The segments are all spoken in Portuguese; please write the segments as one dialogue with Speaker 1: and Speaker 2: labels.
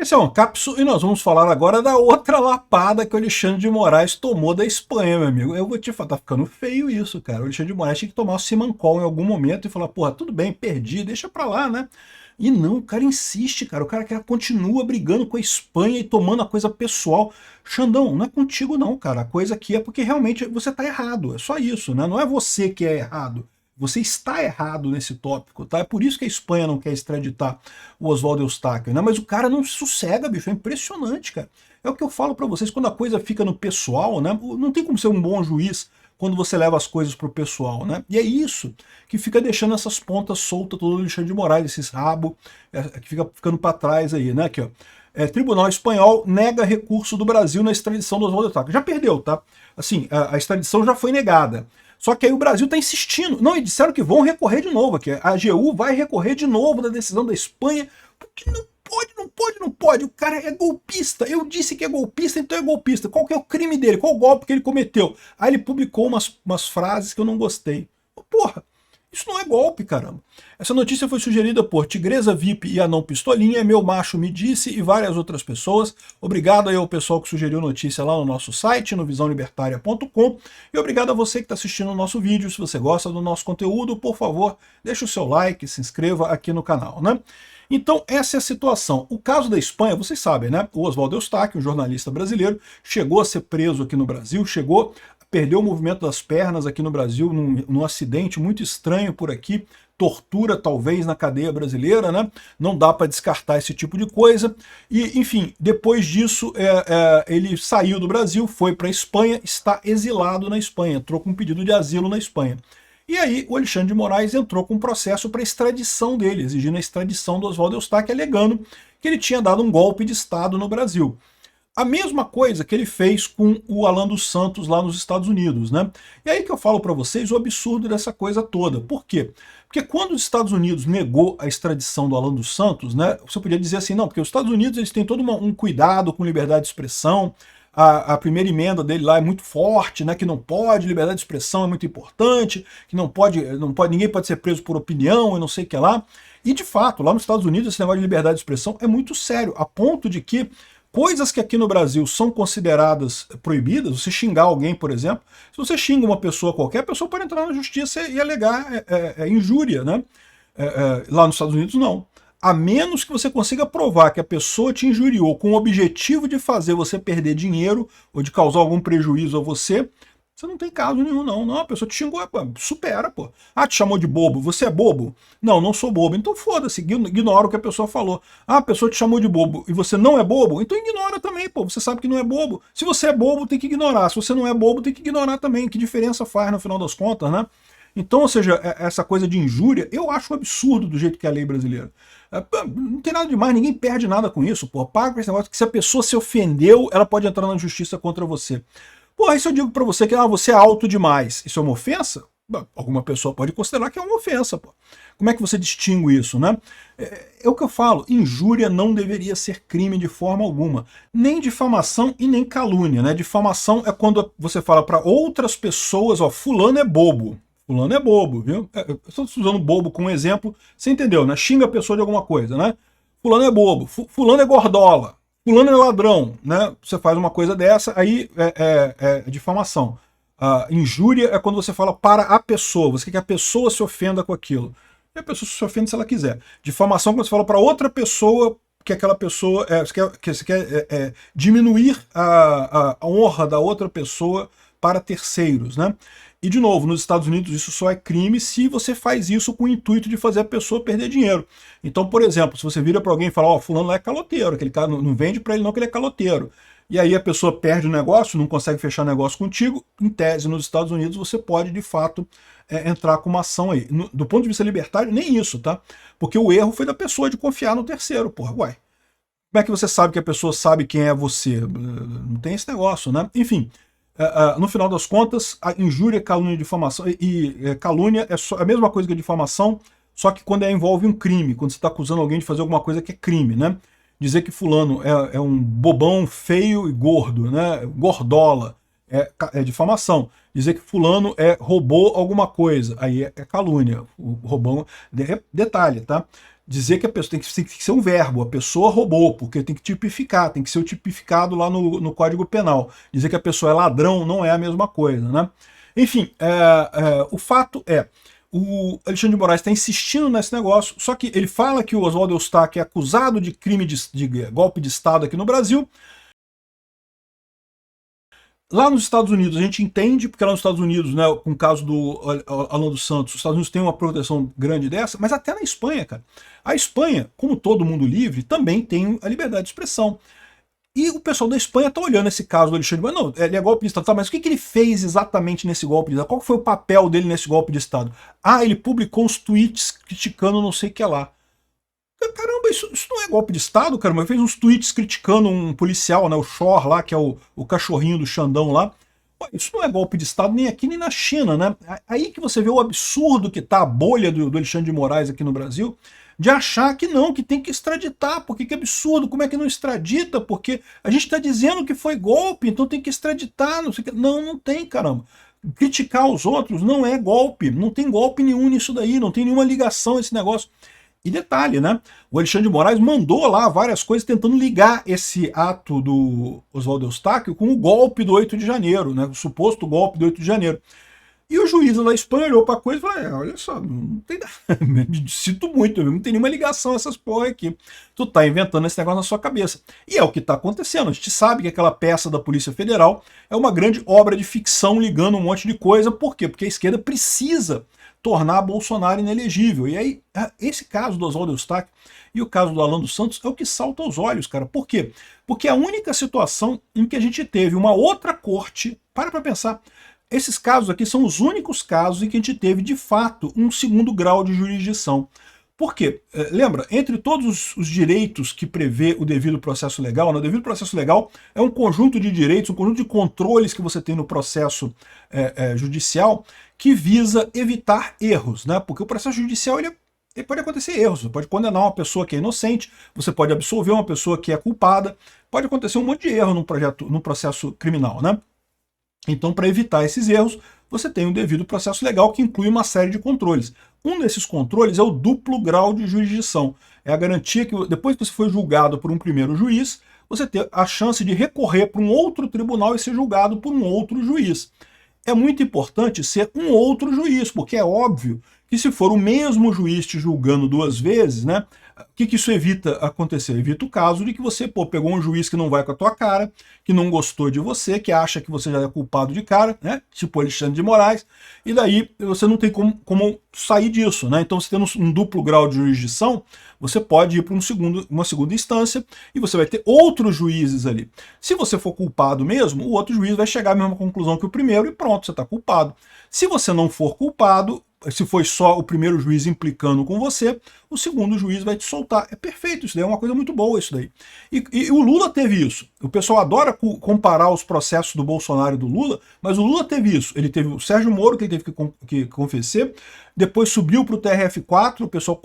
Speaker 1: Esse é um Capsu e nós vamos falar agora da outra lapada que o Alexandre de Moraes tomou da Espanha, meu amigo. Eu vou te falar, tá ficando feio isso, cara. O Alexandre de Moraes tinha que tomar o Simancol em algum momento e falar, porra, tudo bem, perdi, deixa pra lá, né? E não, o cara insiste, cara. O cara continua brigando com a Espanha e tomando a coisa pessoal. Xandão, não é contigo não, cara. A coisa aqui é porque realmente você tá errado. É só isso, né? Não é você que é errado. Você está errado nesse tópico, tá? É por isso que a Espanha não quer extraditar o Oswaldo Eustáquio, né? Mas o cara não sossega, bicho, é impressionante, cara. É o que eu falo pra vocês, quando a coisa fica no pessoal, né? Não tem como ser um bom juiz quando você leva as coisas pro pessoal, né? E é isso que fica deixando essas pontas soltas todo o Alexandre de Moraes, esses rabos que fica ficando para trás aí, né? Aqui, ó. Tribunal Espanhol nega recurso do Brasil na extradição do Oswaldo Eustáquio. Já perdeu, tá? Assim, a extradição já foi negada. Só que aí o Brasil está insistindo. Não, e disseram que vão recorrer de novo aqui. A AGU vai recorrer de novo da decisão da Espanha, porque não pode, não pode, não pode. O cara é golpista. Eu disse que é golpista, então é golpista. Qual que é o crime dele? Qual o golpe que ele cometeu? Aí ele publicou umas frases que eu não gostei. Porra, isso não é golpe, caramba. Essa notícia foi sugerida por Tigresa VIP e Anão Pistolinha, Meu Macho Me Disse e várias outras pessoas. Obrigado aí ao pessoal que sugeriu notícia lá no nosso site, no visãolibertaria.com. E obrigado a você que está assistindo o nosso vídeo. Se você gosta do nosso conteúdo, por favor, deixe o seu like, se inscreva aqui no canal, né? Então, essa é a situação. O caso da Espanha, vocês sabem, né? O Oswaldo Eustáquio, um jornalista brasileiro, chegou a ser preso aqui no Brasil, perdeu o movimento das pernas aqui no Brasil num acidente muito estranho por aqui, tortura talvez na cadeia brasileira, né? Não dá para descartar esse tipo de coisa. E, enfim, depois disso ele saiu do Brasil, foi para a Espanha, está exilado na Espanha, entrou com um pedido de asilo na Espanha. E aí o Alexandre de Moraes entrou com um processo para extradição dele, exigindo a extradição do Oswaldo Eustáquio, alegando que ele tinha dado um golpe de Estado no Brasil. A mesma coisa que ele fez com o Alan dos Santos lá nos Estados Unidos, né? E aí que eu falo para vocês o absurdo dessa coisa toda. Por quê? Porque quando os Estados Unidos negou a extradição do Alan dos Santos, né? Você podia dizer assim, não, porque os Estados Unidos eles têm todo um cuidado com liberdade de expressão, a primeira emenda dele lá é muito forte, né? Que não pode, liberdade de expressão é muito importante, que ninguém pode ser preso por opinião e não sei o que lá. E de fato, lá nos Estados Unidos esse negócio de liberdade de expressão é muito sério, a ponto de que coisas que aqui no Brasil são consideradas proibidas, você xingar alguém, por exemplo, se você xinga uma pessoa qualquer, a pessoa pode entrar na justiça e alegar injúria, né? Lá nos Estados Unidos, não. A menos que você consiga provar que a pessoa te injuriou com o objetivo de fazer você perder dinheiro ou de causar algum prejuízo a você, você não tem caso nenhum, não. Não, a pessoa te xingou, supera, pô. Ah, te chamou de bobo, você é bobo? Não, não sou bobo. Então foda-se, ignora o que a pessoa falou. Ah, a pessoa te chamou de bobo e você não é bobo? Então ignora também, pô. Você sabe que não é bobo. Se você é bobo, tem que ignorar. Se você não é bobo, tem que ignorar também. Que diferença faz no final das contas, né? Então, ou seja, essa coisa de injúria, eu acho um absurdo do jeito que é a lei brasileira. Não tem nada demais, ninguém perde nada com isso, pô. Paga com esse negócio que se a pessoa se ofendeu, ela pode entrar na justiça contra você. Pô, aí se eu digo pra você que você é alto demais, isso é uma ofensa? Alguma pessoa pode considerar que é uma ofensa, pô. Como é que você distingue isso, né? É o que eu falo, injúria não deveria ser crime de forma alguma. Nem difamação e nem calúnia, né? Difamação é quando você fala para outras pessoas, ó, fulano é bobo. Fulano é bobo, viu? Eu estou usando bobo como exemplo, você entendeu, né? Xinga a pessoa de alguma coisa, né? Fulano é bobo, fulano é gordola. Fulano é ladrão, né? Você faz uma coisa dessa, aí é difamação. A injúria é quando você fala para a pessoa, você quer que a pessoa se ofenda com aquilo. E a pessoa se ofende se ela quiser. Difamação é quando você fala para outra pessoa que aquela pessoa, você quer diminuir a honra da outra pessoa para terceiros, né? E, de novo, nos Estados Unidos isso só é crime se você faz isso com o intuito de fazer a pessoa perder dinheiro. Então, por exemplo, se você vira para alguém e fala, ó, fulano lá é caloteiro, aquele cara não vende para ele não que ele é caloteiro. E aí a pessoa perde o negócio, não consegue fechar negócio contigo, em tese, nos Estados Unidos você pode, de fato, entrar com uma ação aí. Do ponto de vista libertário, nem isso, tá? Porque o erro foi da pessoa de confiar no terceiro, porra, uai. Como é que você sabe que a pessoa sabe quem é você? Não tem esse negócio, né? Enfim, no final das contas, a injúria, calúnia e difamação, calúnia é a mesma coisa que a difamação, só que quando envolve um crime, quando você está acusando alguém de fazer alguma coisa que é crime, né? Dizer que fulano é um bobão feio e gordo, né? Gordola, é difamação. Dizer que fulano roubou alguma coisa, aí é calúnia. O roubão, detalhe, tá? dizer que a pessoa tem que ser um verbo, a pessoa roubou, porque tem que tipificar, tem que ser o tipificado lá no Código Penal. Dizer que a pessoa é ladrão não é a mesma coisa, né? Enfim, o fato é, o Alexandre de Moraes está insistindo nesse negócio, só que ele fala que o Oswaldo Eustáquio é acusado de crime de golpe de Estado aqui no Brasil. Lá nos Estados Unidos a gente entende, porque lá nos Estados Unidos, né, com o caso do Alan dos Santos, os Estados Unidos têm uma proteção grande dessa, mas até na Espanha, cara. A Espanha, como todo mundo livre, também tem a liberdade de expressão. E o pessoal da Espanha está olhando esse caso do Alexandre de Moraes. Não, ele é golpe de Estado, tá, mas o que ele fez exatamente nesse golpe de Estado? Qual foi o papel dele nesse golpe de Estado? Ah, ele publicou uns tweets criticando não sei o que lá. Caramba, isso não é golpe de Estado, cara. Ele fez uns tweets criticando um policial, né, o Shor lá, que é o cachorrinho do Xandão lá. Pô, isso não é golpe de Estado nem aqui nem na China, né? Aí que você vê o absurdo que tá a bolha do Alexandre de Moraes aqui no Brasil, de achar que não, que tem que extraditar, porque que absurdo, como é que não extradita? Porque a gente está dizendo que foi golpe, então tem que extraditar, não sei o que. Não, não tem, caramba. Criticar os outros não é golpe, não tem golpe nenhum nisso daí, não tem nenhuma ligação esse negócio. E detalhe, né? O Alexandre de Moraes mandou lá várias coisas tentando ligar esse ato do Oswaldo Eustáquio com o golpe do 8 de janeiro, né? O suposto golpe do 8 de janeiro. E o juiz lá da Espanha olhou para a coisa e falou: olha só, não tem nada. Me sinto muito, não tem nenhuma ligação a essas porra aqui. Tu tá inventando esse negócio na sua cabeça. E é o que tá acontecendo. A gente sabe que aquela peça da Polícia Federal é uma grande obra de ficção ligando um monte de coisa. Por quê? Porque a esquerda precisa tornar Bolsonaro inelegível. E aí, esse caso do Oswaldo Eustáquio e o caso do Alan dos Santos é o que salta aos olhos, cara. Por quê? Porque é a única situação em que a gente teve uma outra corte, para pensar, esses casos aqui são os únicos casos em que a gente teve, de fato, um segundo grau de jurisdição. Por quê? Lembra, entre todos os direitos que prevê o devido processo legal, né, o devido processo legal é um conjunto de direitos, um conjunto de controles que você tem no processo judicial que visa evitar erros, né? Porque o processo judicial ele pode acontecer erros, você pode condenar uma pessoa que é inocente, você pode absolver uma pessoa que é culpada, pode acontecer um monte de erro no processo criminal, né? Então, para evitar esses erros, você tem um devido processo legal que inclui uma série de controles. Um desses controles é o duplo grau de jurisdição. É a garantia que depois que você foi julgado por um primeiro juiz, você tem a chance de recorrer para um outro tribunal e ser julgado por um outro juiz. É muito importante ser um outro juiz, porque é óbvio que se for o mesmo juiz te julgando duas vezes, né? O que isso evita acontecer? Evita o caso de que você pegou um juiz que não vai com a tua cara, que não gostou de você, que acha que você já é culpado de cara, né? Tipo Alexandre de Moraes, e daí você não tem como sair disso, né? Então, você tendo um duplo grau de jurisdição, você pode ir para uma segunda instância e você vai ter outros juízes ali. Se você for culpado mesmo, o outro juiz vai chegar à mesma conclusão que o primeiro e pronto, você está culpado. Se você não for culpado, se foi só o primeiro juiz implicando com você, o segundo juiz vai te soltar. É perfeito, isso daí é uma coisa muito boa, isso daí. E o Lula teve isso. O pessoal adora comparar os processos do Bolsonaro e do Lula, mas o Lula teve isso. Ele teve o Sérgio Moro, que ele teve que confessar, depois subiu para o TRF4, o pessoal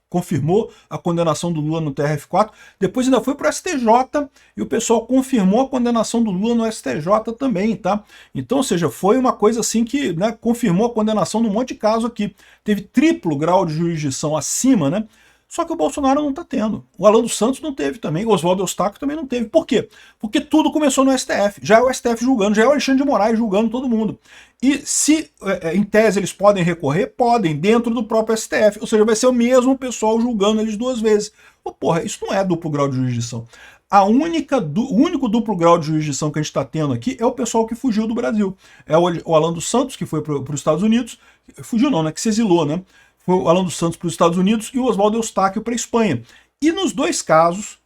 Speaker 1: confirmou a condenação do Lula no TRF4, depois ainda foi para o STJ e o pessoal confirmou a condenação do Lula no STJ também, tá? Então, ou seja, foi uma coisa assim que, né, confirmou a condenação num monte de caso aqui. Teve triplo grau de jurisdição acima, né? Só que o Bolsonaro não está tendo. O Alan dos Santos não teve também, o Oswaldo Eustáquio também não teve. Por quê? Porque tudo começou no STF. Já é o STF julgando, já é o Alexandre de Moraes julgando todo mundo. E se, em tese, eles podem recorrer, podem, dentro do próprio STF. Ou seja, vai ser o mesmo pessoal julgando eles duas vezes. Pô, porra, isso não é duplo grau de jurisdição. O único duplo grau de jurisdição que a gente está tendo aqui é o pessoal que fugiu do Brasil. É o Alan dos Santos, que foi para os Estados Unidos. Fugiu não, né? Que se exilou, né? Foi o Alan dos Santos para os Estados Unidos e o Oswaldo Eustáquio para a Espanha. E nos dois casos,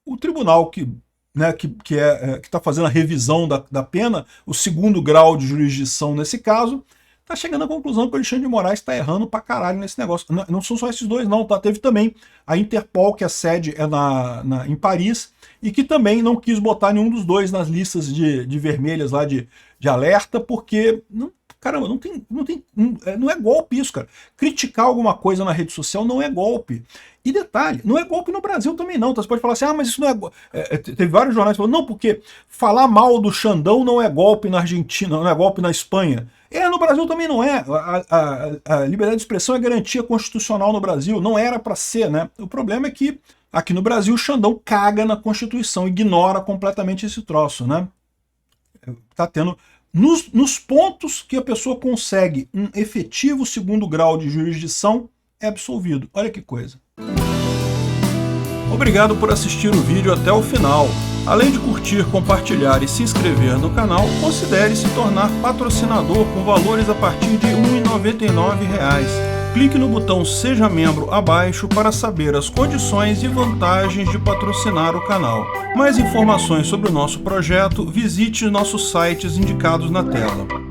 Speaker 1: o tribunal que está fazendo a revisão da pena, o segundo grau de jurisdição nesse caso, está chegando à conclusão que o Alexandre de Moraes está errando pra caralho nesse negócio. Não são só esses dois, não, tá? Teve também a Interpol, que a sede é em Paris, e que também não quis botar nenhum dos dois nas listas de vermelhas lá de alerta, porque caramba, não é golpe isso, cara. Criticar alguma coisa na rede social não é golpe. E detalhe, não é golpe no Brasil também não. Então você pode falar assim, mas isso não é golpe. Teve vários jornais que falaram, não, porque falar mal do Xandão não é golpe na Argentina, não é golpe na Espanha. No Brasil também não é. A liberdade de expressão é garantia constitucional no Brasil. Não era para ser, né? O problema é que aqui no Brasil o Xandão caga na Constituição, ignora completamente esse troço, né? Tá tendo... Nos pontos que a pessoa consegue um efetivo segundo grau de jurisdição, é absolvido. Olha que coisa. Obrigado por assistir o vídeo até o final. Além de curtir, compartilhar e se inscrever no canal, considere se tornar patrocinador com valores a partir de R$ 1,99. Clique no botão Seja Membro abaixo para saber as condições e vantagens de patrocinar o canal. Mais informações sobre o nosso projeto, visite nossos sites indicados na tela.